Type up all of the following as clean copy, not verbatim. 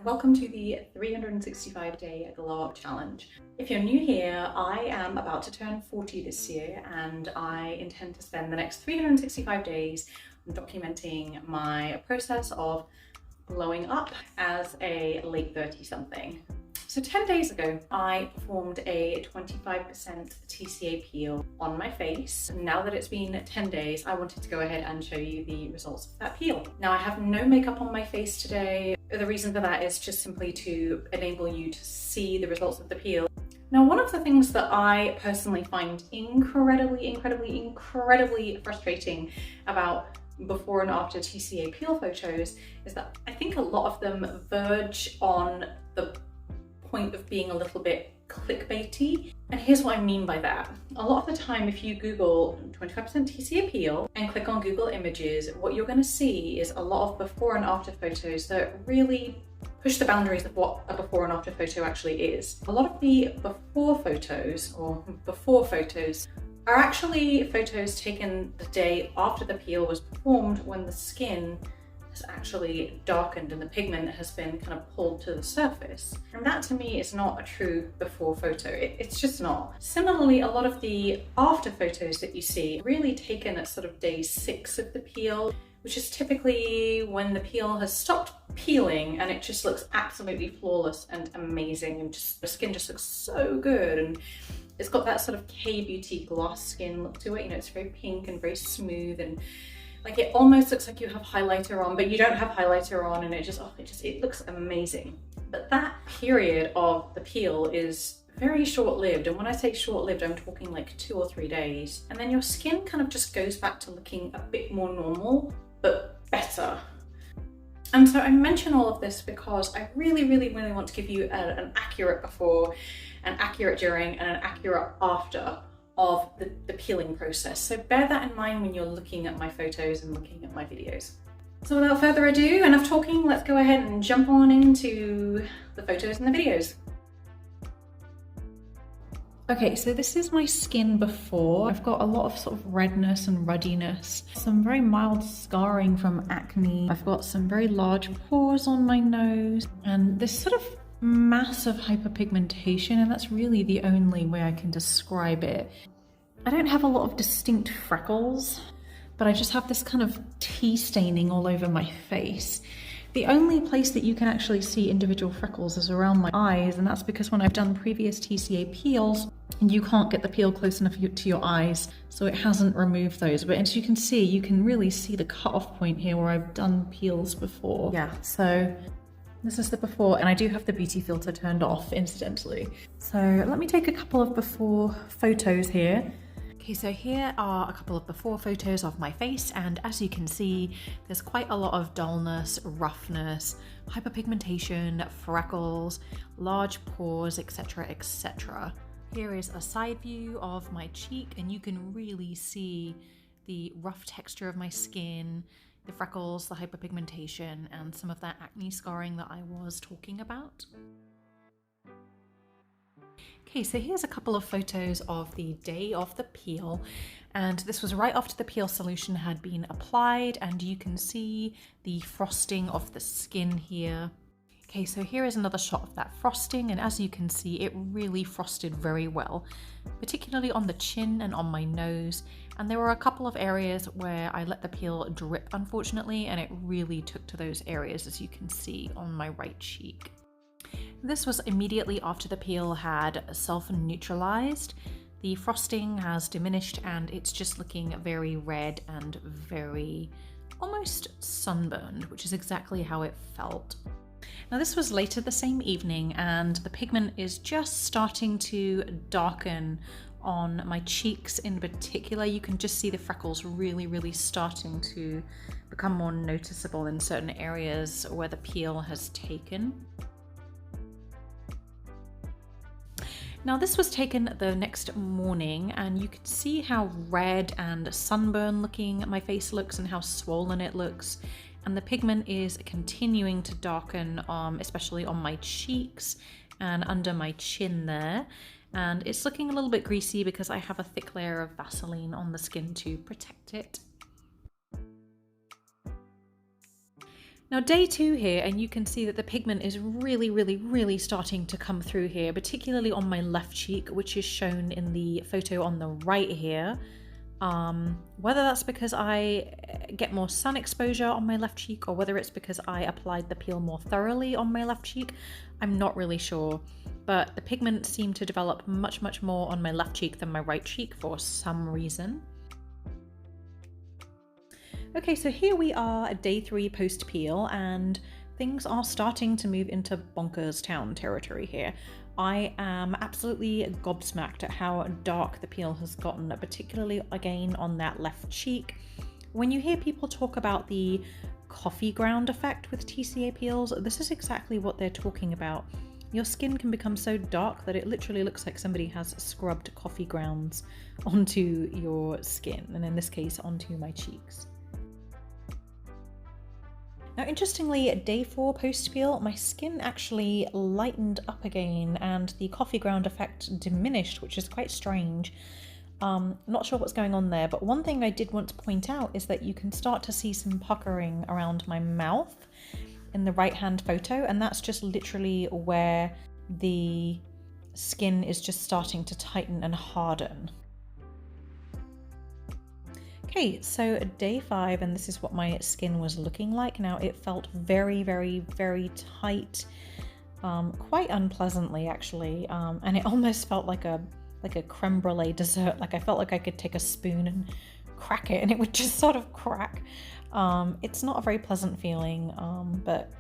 Welcome to the 365-day glow up challenge. If you're new here, I am about to turn 40 this year and I intend to spend the next 365 days documenting my process of glowing up as a late 30 something. So 10 days ago, I performed a 25% TCA peel on my face. Now that it's been 10 days, I wanted to go ahead and show you the results of that peel. Now I have no makeup on my face today. The reason for that is just simply to enable you to see the results of the peel. Now, one of the things that I personally find incredibly frustrating about before and after TCA peel photos is that I think a lot of them verge on the point of being a little bit clickbaity. And here's what I mean by that. A lot of the time, if you Google 25% TCA peel and click on Google Images, what you're going to see is a lot of before and after photos that really push the boundaries of what a before and after photo actually is. A lot of the before photos are actually photos taken the day after the peel was performed, when the skin has actually darkened and the pigment has been kind of pulled to the surface. And that to me is not a true before photo. It's just not. Similarly, a lot of the after photos that you see are really taken at sort of day 6 of the peel, which is typically when the peel has stopped peeling and it just looks absolutely flawless and amazing, and just the skin just looks so good, and it's got that sort of K-beauty gloss skin look to it. You know, it's very pink and very smooth, and like it almost looks like you have highlighter on, but you don't have highlighter on, and it looks amazing. But that period of the peel is very short-lived, and when I say short-lived, I'm talking like 2 or 3 days, and then your skin kind of just goes back to looking a bit more normal, but better. And so I mention all of this because I really want to give you an accurate before, an accurate during, and an accurate after of the peeling process. So bear that in mind when you're looking at my photos and looking at my videos. So without further ado, enough talking, let's go ahead and jump on into the photos and the videos. Okay, so this is my skin before. I've got a lot of sort of redness and ruddiness, some very mild scarring from acne. I've got some very large pores on my nose, and this sort of massive hyperpigmentation, and that's really the only way I can describe it. I don't have a lot of distinct freckles, but I just have this kind of tea staining all over my face. The only place that you can actually see individual freckles is around my eyes, and that's because when I've done previous TCA peels, you can't get the peel close enough to your eyes, so it hasn't removed those. But as you can see, you can really see the cutoff point here where I've done peels before. Yeah, so this is the before, and I do have the beauty filter turned off, incidentally. So let me take a couple of before photos here. Okay, so here are a couple of before photos of my face, and as you can see, there's quite a lot of dullness, roughness, hyperpigmentation, freckles, large pores, etc, etc. Here is a side view of my cheek, and you can really see the rough texture of my skin, the freckles, the hyperpigmentation, and some of that acne scarring that I was talking about. Okay, so here's a couple of photos of the day of the peel, and this was right after the peel solution had been applied, and you can see the frosting of the skin here. Okay, so here is another shot of that frosting, and as you can see, it really frosted very well, particularly on the chin and on my nose. And there were a couple of areas where I let the peel drip, unfortunately, and it really took to those areas, as you can see on my right cheek. This was immediately after the peel had self-neutralized. The frosting has diminished and it's just looking very red and very almost sunburned, which is exactly how it felt. Now this was later the same evening, and the pigment is just starting to darken on my cheeks in particular. You can just see the freckles really starting to become more noticeable in certain areas where the peel has taken. Now this was taken the next morning, and you can see how red and sunburn looking my face looks and how swollen it looks. And the pigment is continuing to darken, especially on my cheeks and under my chin there. And it's looking a little bit greasy because I have a thick layer of Vaseline on the skin to protect it. Now day 2 here, and you can see that the pigment is really starting to come through here, particularly on my left cheek, which is shown in the photo on the right here. Whether that's because I get more sun exposure on my left cheek or whether it's because I applied the peel more thoroughly on my left cheek, I'm not really sure. But the pigment seemed to develop much more on my left cheek than my right cheek for some reason. Okay, so here we are at day 3 post-peel, and things are starting to move into bonkers town territory here. I am absolutely gobsmacked at how dark the peel has gotten, particularly again on that left cheek. When you hear people talk about the coffee ground effect with TCA peels, this is exactly what they're talking about. Your skin can become so dark that it literally looks like somebody has scrubbed coffee grounds onto your skin, and in this case onto my cheeks. Now interestingly, at day 4 post-peel, my skin actually lightened up again and the coffee ground effect diminished, which is quite strange. Not sure what's going on there, but one thing I did want to point out is that you can start to see some puckering around my mouth in the right-hand photo, and that's just literally where the skin is just starting to tighten and harden. Okay, so day 5, and this is what my skin was looking like. Now it felt very tight, quite unpleasantly actually, and it almost felt like a creme brulee dessert. Like I felt like I could take a spoon and crack it and it would just sort of crack. It's not a very pleasant feeling, but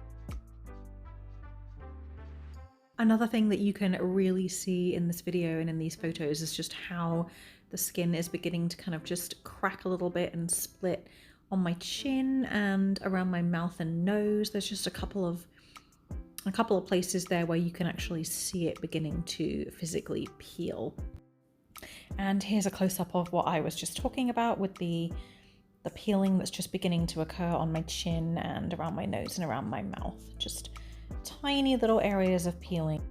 another thing that you can really see in this video and in these photos is just how the skin is beginning to kind of just crack a little bit and split on my chin and around my mouth and nose. There's just a couple of places there where you can actually see it beginning to physically peel. And here's a close-up of what I was just talking about with the peeling that's just beginning to occur on my chin and around my nose and around my mouth. Just tiny little areas of peeling.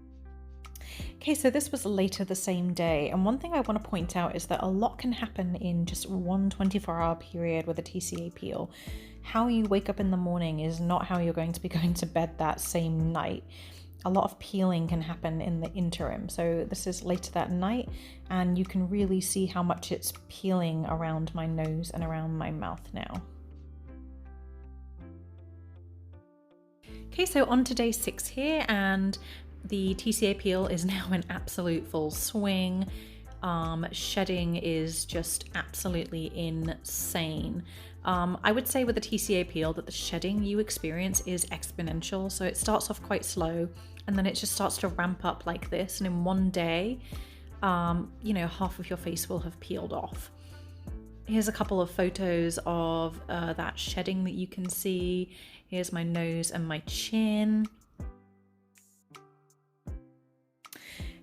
Okay, so this was later the same day, and one thing I want to point out is that a lot can happen in just one 24-hour period with a TCA peel. How you wake up in the morning is not how you're going to be going to bed that same night. A lot of peeling can happen in the interim. So this is later that night, and you can really see how much it's peeling around my nose and around my mouth now. Okay, so on to day 6 here, and the TCA peel is now in absolute full swing. Shedding is just absolutely insane. I would say with the TCA peel that the shedding you experience is exponential. So it starts off quite slow and then it just starts to ramp up like this. And in one day, you know, half of your face will have peeled off. Here's a couple of photos of that shedding that you can see. Here's my nose and my chin.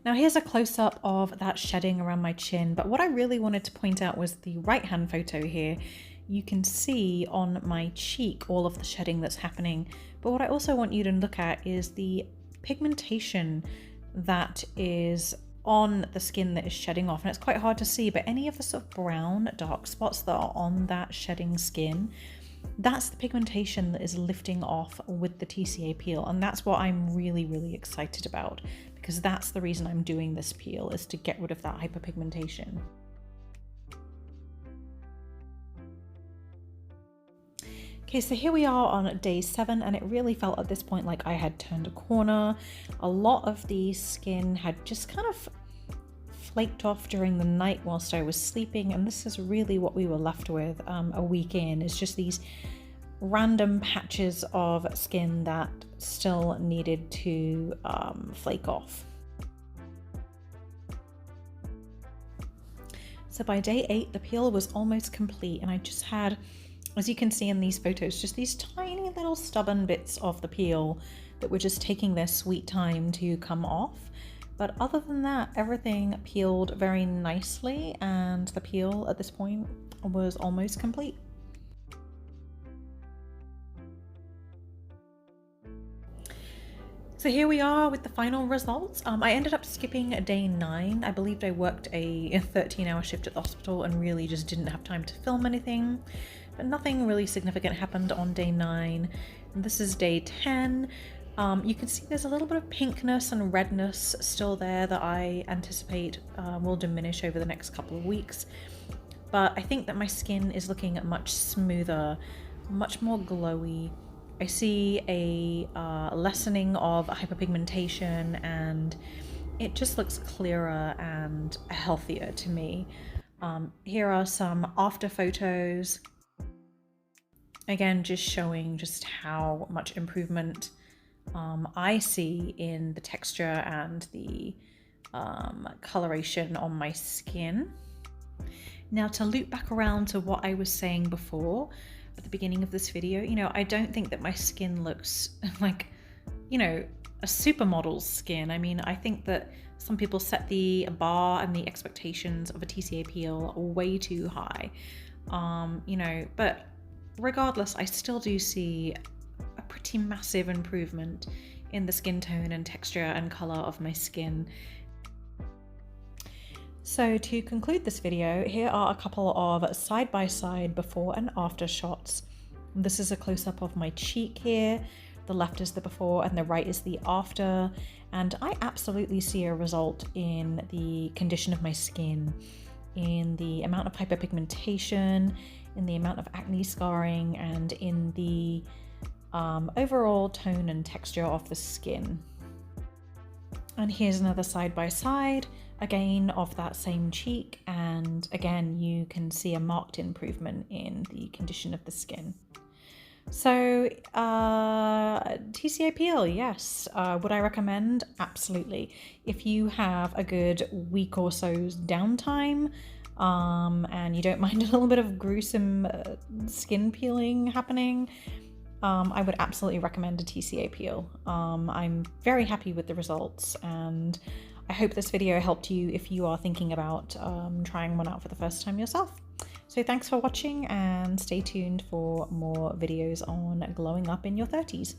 Now here's a close-up of that shedding around my chin, but what I really wanted to point out was the right-hand photo here. You can see on my cheek all of the shedding that's happening, but what I also want you to look at is the pigmentation that is on the skin that is shedding off, and it's quite hard to see, but any of the sort of brown dark spots that are on that shedding skin, that's the pigmentation that is lifting off with the TCA peel, and that's what I'm really excited about, because that's the reason I'm doing this peel, is to get rid of that hyperpigmentation. Okay, so here we are on day 7, and it really felt at this point like I had turned a corner. A lot of the skin had just kind of flaked off during the night whilst I was sleeping, and this is really what we were left with a week in, is just these random patches of skin that still needed to flake off. So by day 8, the peel was almost complete, and I just had, as you can see in these photos, just these tiny little stubborn bits of the peel that were just taking their sweet time to come off. But other than that, everything peeled very nicely, and the peel at this point was almost complete. So here we are with the final results. I ended up skipping day 9. I believed I worked a 13-hour shift at the hospital and really just didn't have time to film anything. But nothing really significant happened on day 9. And this is day 10. You can see there's a little bit of pinkness and redness still there that I anticipate will diminish over the next couple of weeks. But I think that my skin is looking much smoother, much more glowy. I see a lessening of hyperpigmentation, and it just looks clearer and healthier to me. Here are some after photos. Again, just showing just how much improvement I see in the texture and the coloration on my skin. Now, to loop back around to what I was saying before at the beginning of this video, you know, I don't think that my skin looks like, you know, a supermodel's skin. I mean, I think that some people set the bar and the expectations of a TCA peel way too high, you know, but regardless, I still do see a pretty massive improvement in the skin tone and texture and color of my skin. So to conclude this video, here are a couple of side-by-side before and after shots. This is a close-up of my cheek here. The left is the before and the right is the after. And I absolutely see a result in the condition of my skin, in the amount of hyperpigmentation, in the amount of acne scarring, and in the overall tone and texture of the skin. And here's another side by side, again of that same cheek, and again you can see a marked improvement in the condition of the skin. So TCA peel, yes. Would I recommend? Absolutely. If you have a good week or so's downtime, and you don't mind a little bit of gruesome skin peeling happening, I would absolutely recommend a TCA peel. I'm very happy with the results, and I hope this video helped you if you are thinking about trying one out for the first time yourself. So thanks for watching, and stay tuned for more videos on glowing up in your 30s.